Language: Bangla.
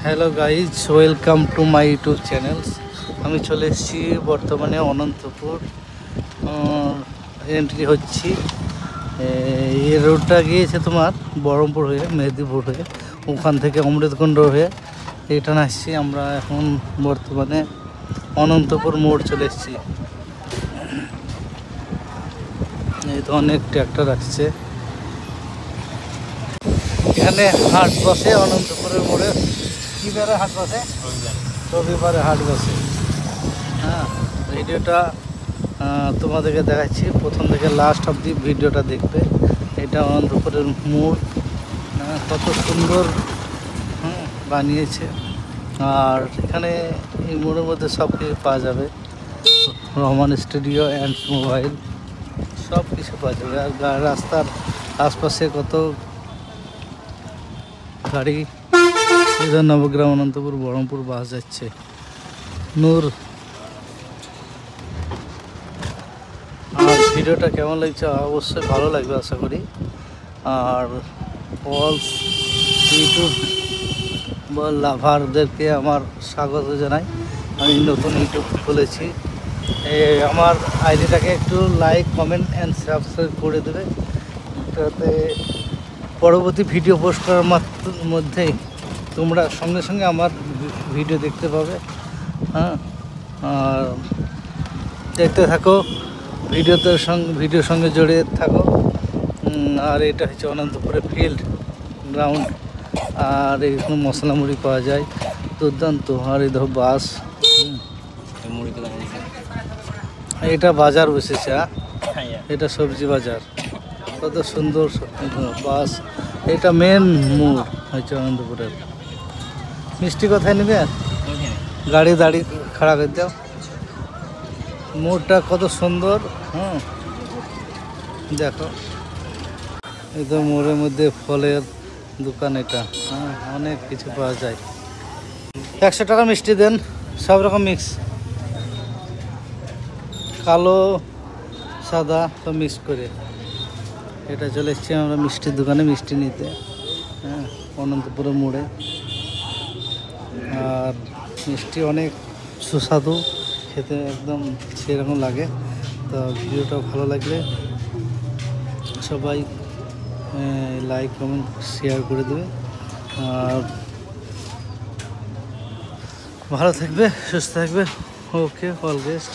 Hello guys, welcome to my YouTube channels. আমি চলে এসেছি বর্তমানে অনন্তপুর এন্ট্রি হচ্ছি। এই রোডটা গিয়েছে তোমার বহরমপুর হয়ে, মেদিনীপুর হয়ে, ওখান থেকে অমৃতকুণ্ড হয়ে রিটার্ন আসছি। আমরা এখন বর্তমানে অনন্তপুর মোড় চলে এসেছি। এই তো অনেক ট্র্যাক্টর আসছে। এখানে হাট বসে অনন্তপুরের মোড়ে। কী বারে হাট বসে? রবিবারে হাট বসে। হ্যাঁ, ভিডিওটা তোমাদেরকে দেখাচ্ছি, প্রথম থেকে লাস্ট অবধি ভিডিওটা দেখবে। এটা অনন্তপুরের মোড়, কত সুন্দর বানিয়েছে। আর এখানে এই মোড়ের মধ্যে সব কিছু পাওয়া যাবে। রহমান স্টুডিও অ্যান্ড মোবাইল সব কিছু পাওয়া যাবে। আর রাস্তার আশপাশে কত গাড়ি। এদের নবগ্রাম অনন্তপুর বহরমপুর বাস যাচ্ছে। নূর। আর ভিডিওটা কেমন লাগছে অবশ্যই ভালো লাগবে আশা করি। আর অল ইউটিউব বা লাভারদেরকে আমার স্বাগত জানাই। আমি নতুন ইউটিউব খুলেছি। আমার আইডিটাকে একটু লাইক, কমেন্ট অ্যান্ড সাবস্ক্রাইব করে দেবে, যাতে পরবর্তী ভিডিও পোস্ট করার মধ্যেই তোমরা সঙ্গে সঙ্গে আমার ভিডিও দেখতে পাবে। হ্যাঁ, আর দেখতে থাকো, ভিডিওর সঙ্গে জড়িয়ে থাকো। আর এটা হচ্ছে অনন্তপুরের ফিল্ড গ্রাউন্ড। আর এখানে মশলা মুড়ি পাওয়া যায় দুর্দান্ত। আর এই দেখো বাস, এটা বাজার বসেছে। এটা সবজি বাজার, কত সুন্দর বাস। এটা মেন মোড় হচ্ছে অনন্তপুরের। মিষ্টি কোথায় নেবে? গাড়ি দাঁড়িয়ে খাড়া করে দাও। মোড়টা কত সুন্দর। দেখো, এই তো মোড়ের মধ্যে ফলের দোকান। এটা অনেক কিছু পাওয়া যায়। 100 টাকা মিষ্টি দেন, সব রকম মিক্স, কালো সাদা সব মিক্স করে। এটা চলে এসছি আমরা মিষ্টির দোকানে মিষ্টি নিতে। অনন্তপুরের মোড়ে। আর মিষ্টি অনেক সুস্বাদু, খেতে একদম সেরকম লাগে। তো ভিডিওটা ভালো লাগলে সবাই লাইক, কমেন্ট, শেয়ার করে দেবে। আর ভালো থাকবে, সুস্থ থাকবে। ওকে, অল বেস্ট।